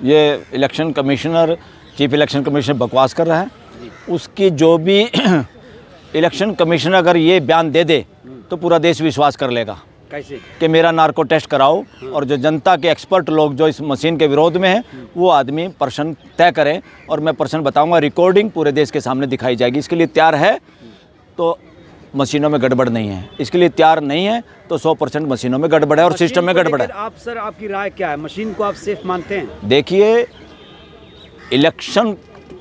ये election commissioner, chief election commissioner बकवास कर रहा है। उसकी जो भी इलेक्शन कमिश्नर अगर ये बयान दे दे तो पूरा देश विश्वास कर लेगा। कैसे कि मेरा नार्को टेस्ट कराओ, और जो जनता के एक्सपर्ट लोग जो इस मशीन के विरोध में हैं वो आदमी पर्सन तय करें, और मैं पर्सन बताऊंगा, रिकॉर्डिंग पूरे देश के सामने दिखाई जाएगी। इसके लिए तैयार है तो मशीनों में गड़बड़ नहीं है, इसके लिए तैयार नहीं है तो 100% मशीनों में गड़बड़ है और सिस्टम में गड़बड़ है। आप सर, आपकी राय क्या है? मशीन को आप सेफ मानते हैं? देखिए, इलेक्शन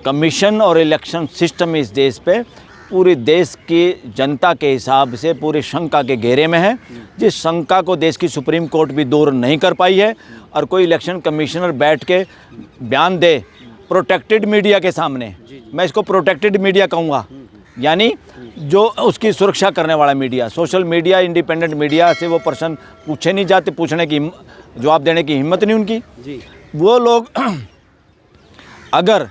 कमीशन और इलेक्शन सिस्टम इस देश पे पूरे देश की जनता के हिसाब से पूरी शंका के घेरे में है, जिस शंका को देश की सुप्रीम कोर्ट भी दूर नहीं कर पाई है। और कोई इलेक्शन कमिश्नर बैठ के बयान दे प्रोटेक्टेड मीडिया के सामने, मैं इसको प्रोटेक्टेड मीडिया कहूँगा, यानी जो उसकी सुरक्षा करने वाला media, social media, independent media से वो पर्सन पूछे नहीं जाते, पूछने की, जवाब देने की हिम्मत नहीं उनकी जी। वो लोग अगर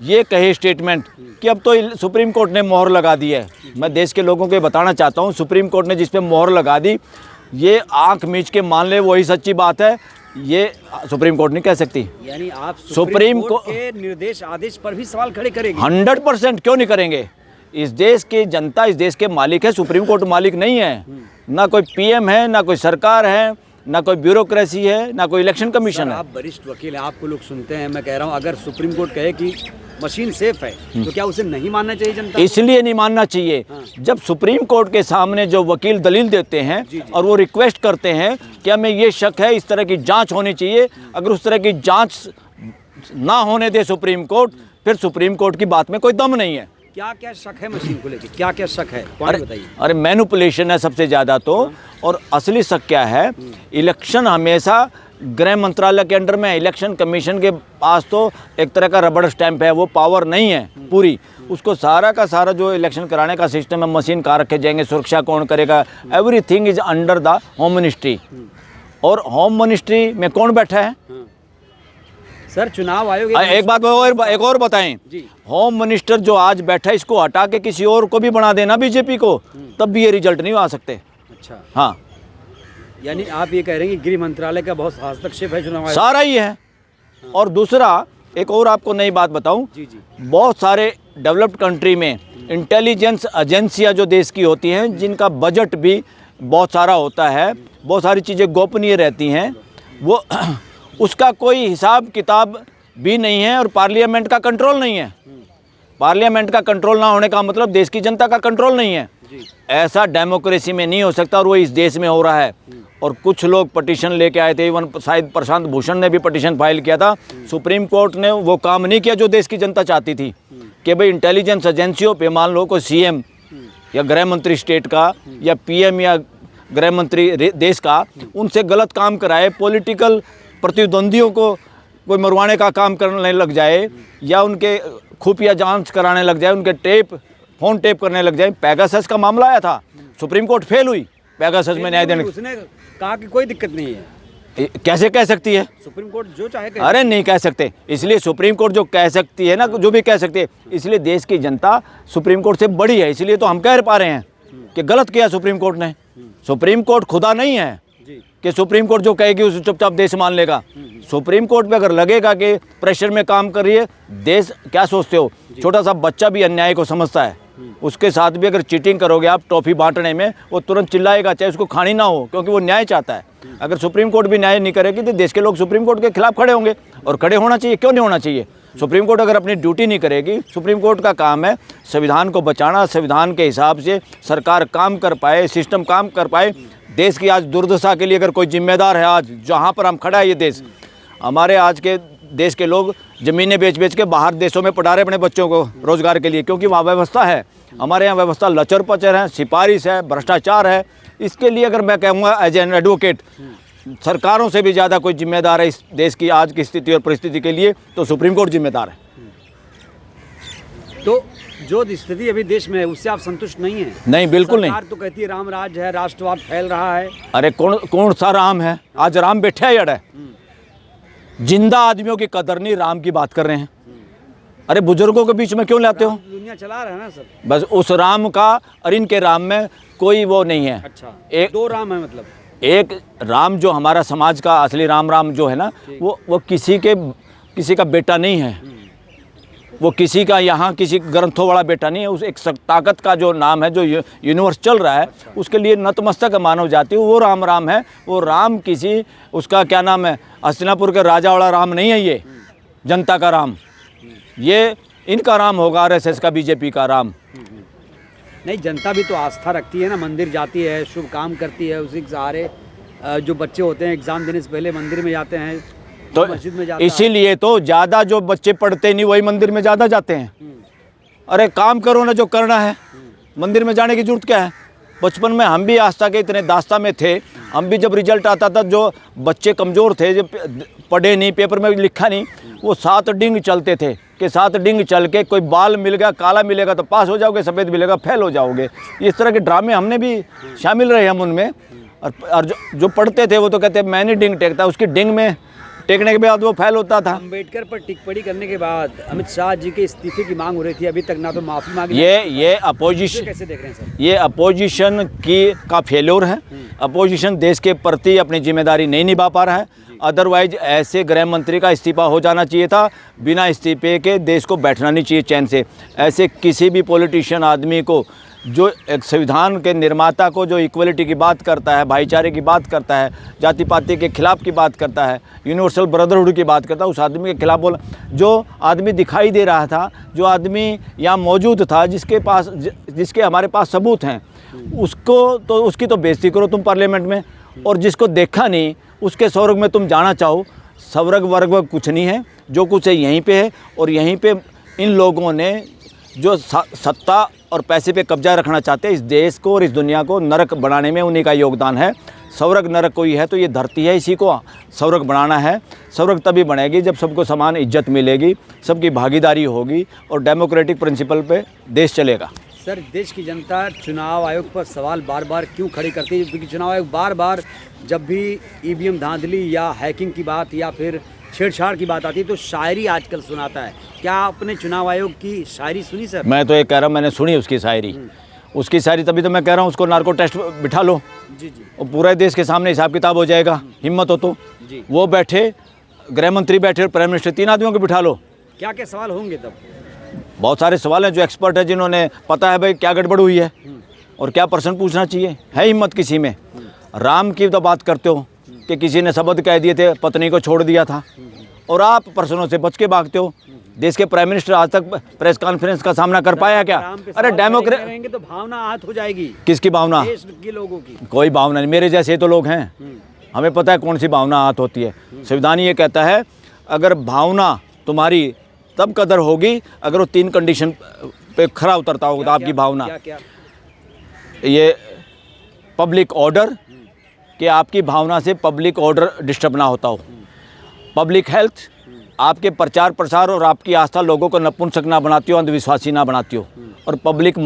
ये कहे स्टेटमेंट कि अब तो सुप्रीम कोर्ट ने मोहर लगा दी है, मैं देश के लोगों को बताना चाहता हूँ, सुप्रीम कोर्ट ने जिस पे मोहर लगा दी, ये आंख मीच के मान ले वही सच्ची बात है, ये सुप्रीम कोर्ट नहीं कह सकती। यानी आप सुप्रीम कोर्ट के निर्देश आदेश पर भी सवाल खड़े करेंगे? 100% क्यों नहीं करेंगे? इस देश की जनता इस देश के मालिक है, सुप्रीम कोर्ट मालिक नहीं है। ना कोई पीएम है, ना कोई सरकार है, ना कोई ब्यूरोक्रेसी है, ना कोई इलेक्शन कमीशन है। आप वरिष्ठ वकील हैं, आपको लोग सुनते हैं। मैं कह रहा हूं, अगर सुप्रीम कोर्ट कहे कि मशीन सेफ है तो क्या उसे नहीं मानना चाहिए जनता? इसलिए नहीं मानना चाहिए, जब सुप्रीम कोर्ट के सामने जो वकील दलील देते हैं और वो रिक्वेस्ट करते हैं कि हमें ये शक है, इस तरह की जांच होनी चाहिए, अगर उस तरह की जांच ना होने दे सुप्रीम कोर्ट, फिर सुप्रीम कोर्ट की बात में कोई दम नहीं है। क्या क्या शक है मशीन को लेकर? क्या क्या शक है, बताइए। अरे मैनिपुलेशन है सबसे ज़्यादा तो, और असली शक क्या है, इलेक्शन हमेशा गृह मंत्रालय के अंडर में है। इलेक्शन कमीशन के पास तो एक तरह का रबड़ स्टैंप है, वो पावर नहीं है पूरी। उसको सारा का सारा जो इलेक्शन कराने का सिस्टम है, मशीन कहाँ रखे जाएंगे, सुरक्षा कौन करेगा, everything is under the home ministry. और होम मिनिस्ट्री में कौन बैठा है? सर, चुनाव आयोग एक बात एक और बताएं, होम मिनिस्टर जो आज बैठा है, इसको हटा के किसी और को भी बना देना बीजेपी को, तब भी ये रिजल्ट नहीं आ सकते। अच्छा, हाँ, यानी आप ये कह रहे हैं कि गृह मंत्रालय का बहुत हस्तक्षेप है चुनाव आयोग? सारा ही है। और दूसरा, एक और आपको नई बात बताऊं, जी जी, बहुत सारे डेवलप्ड कंट्री में इंटेलिजेंस एजेंसियां जो देश की होती हैं, जिनका बजट भी बहुत सारा होता है, बहुत सारी चीज़ें गोपनीय रहती हैं, वो उसका कोई हिसाब किताब भी नहीं है, और पार्लियामेंट का कंट्रोल नहीं है। पार्लियामेंट का कंट्रोल ना होने का मतलब देश की जनता का कंट्रोल नहीं है। ऐसा डेमोक्रेसी में नहीं हो सकता, और वो इस देश में हो रहा है। और कुछ लोग पटिशन लेके आए थे, इवन शायद प्रशांत भूषण ने भी पटिशन फाइल किया था। सुप्रीम कोर्ट ने वो काम नहीं किया जो देश की जनता चाहती थी, कि भाई इंटेलिजेंस एजेंसियों पे मान लो कोई सीएम या गृह मंत्री स्टेट का या पीएम या गृह मंत्री देश का, उनसे गलत काम कराए, पॉलिटिकल प्रतिद्वंदियों को कोई मरवाने का काम करने लग जाए, या उनके खुफिया जांच कराने लग जाए, उनके फोन टेप करने लग जाए। पेगासस का मामला आया था, सुप्रीम कोर्ट फेल हुई पेगासस में न्याय देने। उसने कहा कि कोई दिक्कत नहीं है। कैसे कह सकती है सुप्रीम कोर्ट? जो चाहे कहे। अरे नहीं कह सकते, इसलिए सुप्रीम कोर्ट जो कह सकती है ना, जो भी कह सकती है, इसलिए देश की जनता सुप्रीम कोर्ट से बड़ी है। इसलिए तो हम कह पा रहे हैं कि गलत किया सुप्रीम कोर्ट ने। सुप्रीम कोर्ट खुदा नहीं है कि सुप्रीम कोर्ट जो कहेगी उसे चुपचाप देश मान लेगा। सुप्रीम कोर्ट पे अगर लगेगा कि प्रेशर में काम कर रही है देश, क्या सोचते हो, छोटा सा बच्चा भी अन्याय को समझता है, उसके साथ भी अगर चीटिंग करोगे आप टॉफी बांटने में, वो तुरंत चिल्लाएगा, चाहे उसको खानी ना हो, क्योंकि वो न्याय चाहता है। अगर सुप्रीम कोर्ट भी न्याय नहीं करेगी तो देश के लोग सुप्रीम कोर्ट के खिलाफ खड़े होंगे, और खड़े होना चाहिए, क्यों नहीं होना चाहिए। सुप्रीम कोर्ट अगर अपनी ड्यूटी नहीं करेगी, सुप्रीम कोर्ट का काम है संविधान को बचाना, संविधान के हिसाब से सरकार काम कर पाए, सिस्टम काम कर पाए। देश की आज दुर्दशा के लिए अगर कोई जिम्मेदार है, आज जहाँ पर हम खड़ा है ये देश, हमारे आज के देश के लोग ज़मीनें बेच के बाहर देशों में पढ़ा रहे अपने बच्चों को रोज़गार के लिए, क्योंकि वहाँ व्यवस्था है। हमारे यहाँ व्यवस्था लचर पचर है, सिफारिश है, भ्रष्टाचार है। इसके लिए अगर मैं कहूँगा एज एन एडवोकेट, सरकारों से भी ज़्यादा कोई जिम्मेदार है इस देश की आज की स्थिति और परिस्थिति के लिए, तो सुप्रीम कोर्ट जिम्मेदार है। तो जो स्थिति अभी देश में है उससे आप संतुष्ट नहीं हैं? नहीं, बिल्कुल नहीं। सरकार तो कहती है राम राज है, राष्ट्रवाद फैल रहा है। अरे कौन सा राम है? आज राम बैठे है जड़ है। जिंदा आदमियों की कदर नहीं, राम की बात कर रहे हैं। अरे बुजुर्गों के बीच में क्यों लाते हो? दुनिया चला रहा है ना सर। बस उस राम का और इनके राम में कोई वो नहीं है। अच्छा, एक दो राम है मतलब? एक राम जो हमारा समाज का असली राम जो है ना, वो किसी के किसी का बेटा नहीं है, वो किसी का यहाँ किसी ग्रंथों वाला बेटा नहीं है। उस एक ताकत का जो नाम है, जो यूनिवर्स चल रहा है, उसके लिए नतमस्तक मानव जाति, वो राम राम है। वो राम किसी उसका क्या नाम है, हस्तिनापुर के राजा वाला राम नहीं है, ये जनता का राम, ये इनका राम होगा, RSS का, बीजेपी का राम। नहीं, जनता भी तो आस्था रखती है ना, मंदिर जाती है, शुभ काम करती है, उसी के सहारे जो बच्चे होते हैं एग्ज़ाम देने से पहले मंदिर में जाते हैं, तो मस्जिद में जाते इसीलिए तो ज़्यादा जो बच्चे पढ़ते नहीं वही मंदिर में ज़्यादा जाते हैं। अरे काम करो ना जो करना है, मंदिर में जाने की जरूरत क्या है। बचपन में हम भी आस्था के इतने दास्ता में थे, हम भी जब रिजल्ट आता था, जो बच्चे कमज़ोर थे, जो पढ़े नहीं, पेपर में लिखा नहीं, वो 7 डिंग चलते थे कि 7 डिंग चल के कोई बाल मिल गया, काला मिलेगा तो पास हो जाओगे, सफ़ेद मिलेगा फेल हो जाओगे। इस तरह के ड्रामे हमने भी शामिल रहे हम उनमें। और जो पढ़ते थे वो तो कहते मैंने डिंग टेकता, उसकी डिंग में टेकने के बाद वो फेल होता था। अम्बेडकर पर टिप्पणी करने के बाद अमित शाह जी के इस्तीफे की मांग हो रही थी, अभी तक ना तो माफ़ी मांगी। ये अपोजिशन कैसे देख रहे हैं सर? ये अपोजिशन का फेल्योर है। अपोजिशन देश के प्रति अपनी जिम्मेदारी नहीं निभा पा रहा है। अदरवाइज ऐसे गृह मंत्री का इस्तीफा हो जाना चाहिए था, बिना इस्तीफे के देश को बैठना नहीं चाहिए चैन से। ऐसे किसी भी पॉलिटिशियन आदमी को, जो एक संविधान के निर्माता को, जो इक्वलिटी की बात करता है, भाईचारे की बात करता है, जाति पाति के खिलाफ की बात करता है, यूनिवर्सल ब्रदरहुड की बात करता है, उस आदमी के खिलाफ बोला। जो आदमी दिखाई दे रहा था, जो आदमी यहाँ मौजूद था, जिसके हमारे पास सबूत हैं, उसकी तो बेइज्जती करो तुम पार्लियामेंट में। और जिसको देखा नहीं उसके स्वर्ग में तुम जाना चाहो। स्वर्ग वर्ग कुछ नहीं है, जो कुछ है यहीं पे है। और यहीं पे इन लोगों ने जो सत्ता और पैसे पे कब्जा रखना चाहते हैं, इस देश को और इस दुनिया को नरक बनाने में उन्हीं का योगदान है। स्वर्ग नरक कोई है तो ये धरती है, इसी को स्वर्ग बनाना है। स्वर्ग तभी बनेगी जब सबको समान इज्जत मिलेगी, सबकी भागीदारी होगी और डेमोक्रेटिक प्रिंसिपल पे देश चलेगा। सर, देश की जनता चुनाव आयोग पर सवाल बार बार क्यों खड़ी करती है? क्योंकि चुनाव आयोग बार बार जब भी EVM धांधली या हैकिंग की बात या फिर छेड़छाड़ की बात आती है तो शायरी आजकल सुनाता है। क्या आपने चुनाव आयोग की शायरी सुनी सर? मैं तो ये कह रहा हूँ, मैंने सुनी उसकी शायरी। उसकी शायरी तभी तो मैं कह रहा हूँ उसको नार्को टेस्ट बिठा लो जी। और पूरे देश के सामने हिसाब किताब हो जाएगा, हिम्मत हो तो। वो बैठे, गृह मंत्री बैठे और प्राइम मिनिस्टर, 3 आदमियों को बिठा लो। क्या क्या सवाल होंगे तब? बहुत सारे सवाल हैं, जो एक्सपर्ट है, जिन्होंने पता है भाई क्या गड़बड़ हुई है और क्या प्रश्न पूछना चाहिए। है हिम्मत किसी में? राम की तो बात करते हो कि किसी ने शब्द कह दिए थे, पत्नी को छोड़ दिया था, और आप प्रश्नों से बच के भागते हो। देश के प्राइम मिनिस्टर आज तक प्रेस कॉन्फ्रेंस का सामना कर पाया क्या? अरे डेमोक्रेट तो भावना आहत हो जाएगी। किसकी भावना? देश के लोगों की। कोई भावना नहीं, मेरे जैसे तो लोग हैं, हमें पता है कौन सी भावना आहत होती है। संविधान ये कहता है अगर भावना तुम्हारी तब कदर होगी अगर वो 3 कंडीशन पे खरा उतरता होगा। तो आपकी भावना क्या? ये पब्लिक ऑर्डर, कि आपकी भावना से पब्लिक ऑर्डर डिस्टर्ब ना होता हो। पब्लिक हेल्थ, आपके प्रचार प्रसार और आपकी आस्था लोगों को नपुंसक ना बनाती हो, अंधविश्वासी ना बनाती हो। और पब्लिक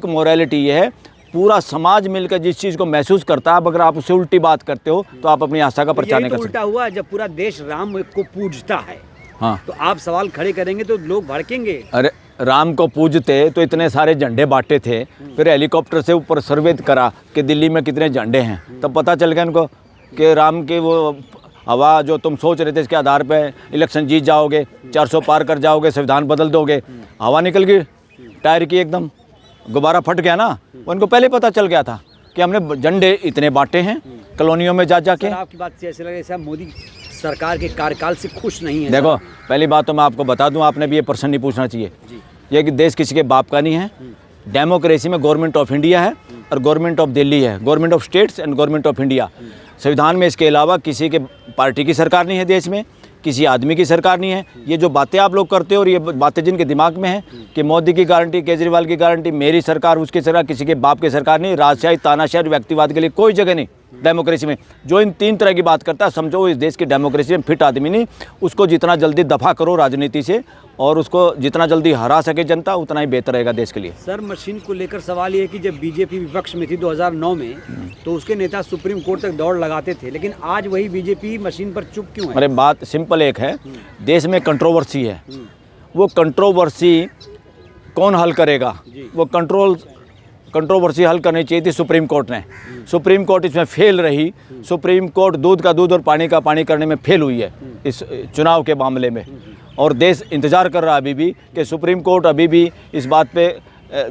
मोरालिटी ये है पूरा समाज मिलकर जिस चीज़ को महसूस करता है, अब अगर आप उससे उल्टी बात करते हो तो आप अपनी आस्था का प्रचार नहीं कर सकते। उल्टा हुआ जब पूरा देश राम को पूजता है। हाँ, तो आप सवाल खड़े करेंगे तो लोग भड़केंगे। अरे राम को पूजते तो इतने सारे झंडे बांटे थे, फिर हेलीकॉप्टर से ऊपर सर्वे करा कि दिल्ली में कितने झंडे हैं, तब पता चल गया इनको कि राम के वो हवा जो तुम सोच रहे थे इसके आधार पे इलेक्शन जीत जाओगे, 400 पार कर जाओगे, संविधान बदल दोगे, हवा निकल गई टायर की, एकदम गुब्बारा फट गया ना। उनको पहले पता चल गया था कि हमने झंडे इतने बांटे हैं कॉलोनियों में जा के। आपकी बात से ऐसे लगे जैसे मोदी सरकार के कार्यकाल से खुश नहीं है। देखो, पहली बात तो मैं आपको बता दूं, आपने भी ये प्रश्न नहीं पूछना चाहिए। ये कि देश किसी के बाप का नहीं है। डेमोक्रेसी में गवर्नमेंट ऑफ इंडिया है और गवर्नमेंट ऑफ दिल्ली है, government of states and government of India. संविधान में इसके अलावा किसी के पार्टी की सरकार नहीं है देश में, किसी आदमी की सरकार नहीं है। ये जो बातें आप लोग करते हो और ये बातें जिनके दिमाग में हैं कि मोदी की गारंटी, केजरीवाल की गारंटी, मेरी सरकार, उसकी सरकार, किसी के बाप की सरकार नहीं। राजशाही, तानाशाही, व्यक्तिवाद के लिए कोई जगह नहीं डेमोक्रेसी में। जो इन 3 तरह की बात करता है, समझो इस देश की डेमोक्रेसी में फिट आदमी नहीं। उसको जितना जल्दी दफा करो राजनीति से और उसको जितना जल्दी हरा सके जनता, उतना ही बेहतर रहेगा देश के लिए। सर, मशीन को लेकर सवाल ये है कि जब बीजेपी विपक्ष में थी 2009 में, तो उसके नेता सुप्रीम कोर्ट तक दौड़ लगाते थे, लेकिन आज वही बीजेपी मशीन पर चुप क्यों है? अरे बात सिंपल एक है, देश में कंट्रोवर्सी है, वो कंट्रोवर्सी कौन हल करेगा? वो कंट्रोवर्सी हल करनी चाहिए थी सुप्रीम कोर्ट ने। सुप्रीम कोर्ट इसमें फेल रही। सुप्रीम कोर्ट दूध का दूध और पानी का पानी करने में फेल हुई है इस चुनाव के मामले में, और देश इंतज़ार कर रहा है अभी भी कि सुप्रीम कोर्ट अभी भी इस बात पे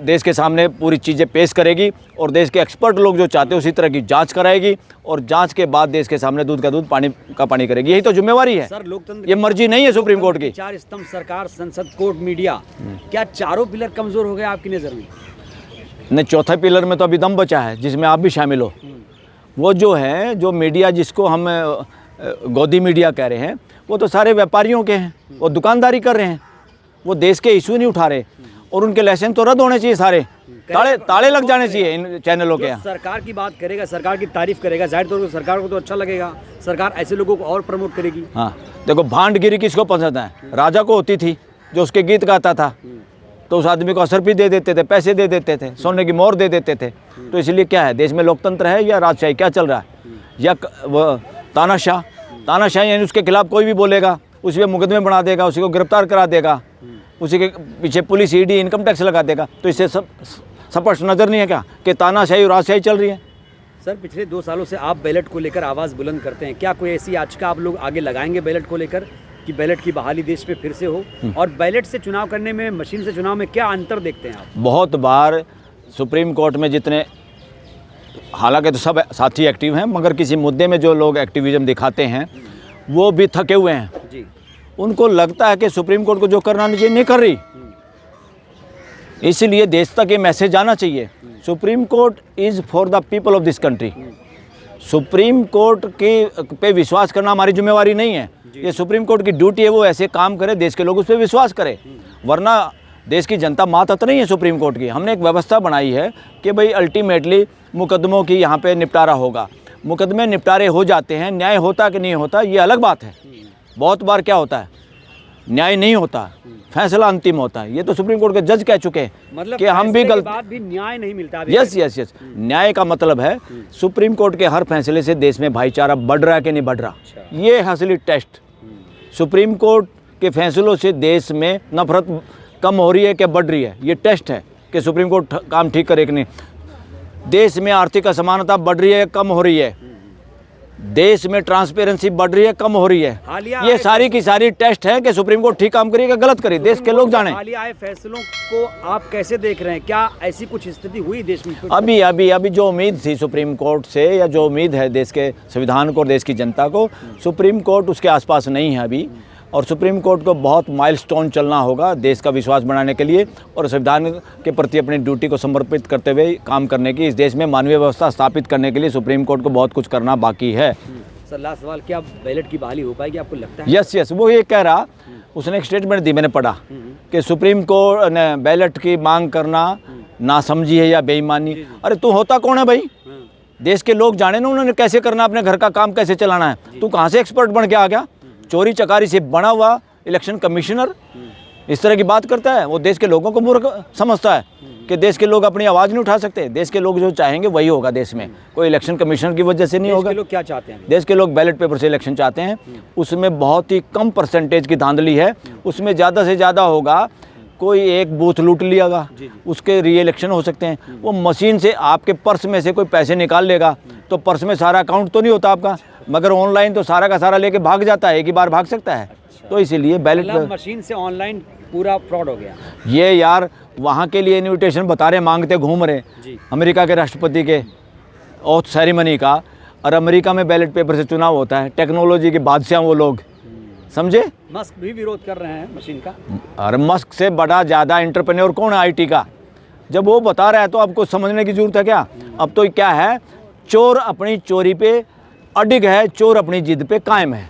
देश के सामने पूरी चीज़ें पेश करेगी, और देश के एक्सपर्ट लोग जो चाहते हैं उसी तरह की जांच कराएगी, और जांच के बाद देश के सामने दूध का दूध पानी का पानी करेगी। यही तो जिम्मेवारी है सर। लोकतंत्र, ये मर्जी नहीं है सुप्रीम कोर्ट की। 4 स्तंभ सरकार, संसद, कोर्ट, मीडिया, क्या चारों पिलर कमजोर हो गए आपकी नज़र में? नहीं, चौथे पिलर में तो अभी दम बचा है, जिसमें आप भी शामिल हो। वो जो है, जो मीडिया जिसको हम गोदी मीडिया कह रहे हैं, वो तो सारे व्यापारियों के हैं, वो दुकानदारी कर रहे हैं, वो देश के इशू नहीं उठा रहे, और उनके लाइसेंस तो रद्द होने चाहिए सारे, ताले लग जाने चाहिए इन चैनलों के यहाँ। सरकार की बात करेगा, सरकार की तारीफ करेगा, जाहिर तौर पर सरकार को तो अच्छा लगेगा, सरकार ऐसे लोगों को और प्रमोट करेगी। हाँ, देखो भांडगिरी किसको पसंद है? राजा को होती थी, जो उसके गीत गाता था, तो उस आदमी को असरफी दे देते थे, पैसे दे देते थे, सोने की मोहर दे देते थे। तो इसलिए क्या है, देश में लोकतंत्र है या राजशाही, क्या चल रहा है? या तानाशाही, यानी उसके खिलाफ कोई भी बोलेगा उसी पे मुकदमे बना देगा, उसी को गिरफ्तार करा देगा, उसी के पीछे पुलिस, ईडी, इनकम टैक्स लगा देगा। तो इससे सब स्पष्ट नज़र नहीं है क्या कि तानाशाही और राजशाही चल रही है? सर, पिछले 2 सालों से आप बैलेट को लेकर आवाज़ बुलंद करते हैं, क्या कोई ऐसी याचिका आप लोग आगे लगाएंगे बैलेट को लेकर कि बैलेट की बहाली देश पे फिर से हो? और बैलेट से चुनाव करने में, मशीन से चुनाव में क्या अंतर देखते हैं आप? बहुत बार सुप्रीम कोर्ट में जितने, हालांकि तो सब साथी एक्टिव हैं, मगर किसी मुद्दे में जो लोग एक्टिविज्म दिखाते हैं वो भी थके हुए हैं जी। उनको लगता है कि सुप्रीम कोर्ट को जो करना नहीं चाहिए नहीं कर रही। इसलिए देश तक ये मैसेज आना चाहिए, supreme court is for the people of this country. Supreme court के पे विश्वास करना हमारी जिम्मेवारी नहीं है, ये सुप्रीम कोर्ट की ड्यूटी है, वो ऐसे काम करे, देश के लोग उस पर विश्वास करें। वरना देश की जनता मातहत नहीं है सुप्रीम कोर्ट की। हमने एक व्यवस्था बनाई है कि भाई अल्टीमेटली मुकदमों की यहाँ पे निपटारा होगा, मुकदमे निपटारे हो जाते हैं, न्याय होता कि नहीं होता ये अलग बात है। बहुत बार क्या होता है, न्याय नहीं होता, फैसला अंतिम होता है। ये तो सुप्रीम कोर्ट के जज कह चुके हैं, मतलब कि हम भी गलत, बाद भी न्याय नहीं मिलता। यस। न्याय का मतलब है सुप्रीम कोर्ट के हर फैसले से देश में भाईचारा बढ़ रहा है कि नहीं बढ़ रहा, ये है असली टेस्ट। सुप्रीम कोर्ट के फैसलों से देश में नफरत कम हो रही है कि बढ़ रही है, ये टेस्ट है कि सुप्रीम कोर्ट काम ठीक करे कि नहीं। देश में आर्थिक असमानता बढ़ रही है, कम हो रही है, देश में ट्रांसपेरेंसी बढ़ रही है, कम हो रही है, ये सारी की सारी टेस्ट है कि सुप्रीम कोर्ट ठीक काम करेगा गलत करे, देश के लोग जाने। हालिया आए फैसलों को आप कैसे देख रहे हैं? क्या ऐसी कुछ स्थिति हुई देश में? अभी जो उम्मीद थी सुप्रीम कोर्ट से, या जो उम्मीद है देश के संविधान को और देश की जनता को, सुप्रीम कोर्ट उसके आसपास नहीं है अभी। और सुप्रीम कोर्ट को बहुत माइलस्टोन चलना होगा देश का विश्वास बढ़ाने के लिए, और संविधान के प्रति अपनी ड्यूटी को समर्पित करते हुए काम करने की, इस देश में मानवीय व्यवस्था स्थापित करने के लिए सुप्रीम कोर्ट को बहुत कुछ करना बाकी है। सर, लास्ट सवाल, क्या बैलेट की बहाली हो पाएगी आपको लगता है? यस, वो ये कह रहा, उसने एक स्टेटमेंट दी, मैंने पढ़ा कि सुप्रीम कोर्ट ने बैलेट की मांग करना नासमझी है या बेईमानी। अरे तू होता कौन है भाई? देश के लोग जाने ना उन्होंने कैसे करना, अपने घर का काम कैसे चलाना है। तू कहाँ से एक्सपर्ट बन के आ गया? चोरी चकारी से बना हुआ इलेक्शन कमिश्नर इस तरह की बात करता है। वो देश के लोगों को मूर्ख समझता है कि देश के लोग अपनी आवाज़ नहीं उठा सकते। देश के लोग जो चाहेंगे वही होगा देश में, कोई इलेक्शन कमिश्नर की वजह से नहीं होगा। देश के लोग क्या चाहते हैं? देश के लोग बैलेट पेपर से इलेक्शन चाहते हैं, उसमें बहुत ही कम परसेंटेज की धांधली है, उसमें ज़्यादा से ज़्यादा होगा कोई एक बूथ लूट लियागा, उसके री इलेक्शन हो सकते हैं। वो मशीन से आपके पर्स में से कोई पैसे निकाल लेगा तो पर्स में सारा अकाउंट तो नहीं होता आपका, मगर ऑनलाइन तो सारा का सारा लेके भाग जाता है, एक ही बार भाग सकता है। तो इसीलिए बैलेट मशीन से ऑनलाइन पूरा फ्रॉड हो गया। ये यार वहाँ के लिए इन्विटेशन बता रहे, मांगते घूम रहे अमेरिका के राष्ट्रपति के ओथ सेरेमनी का, और अमेरिका में बैलेट पेपर से चुनाव होता है। टेक्नोलॉजी के बादशाह वो लोग, समझे? मस्क भी विरोध कर रहे हैं मशीन का। और मस्क से बड़ा ज़्यादा एंटरप्रेन्योर कौन है आईटी का? जब वो बता रहा है तो आपको समझने की जरूरत है क्या? अब तो क्या है, चोर अपनी चोरी पे अडिग है, चोर अपनी जिद पे कायम है।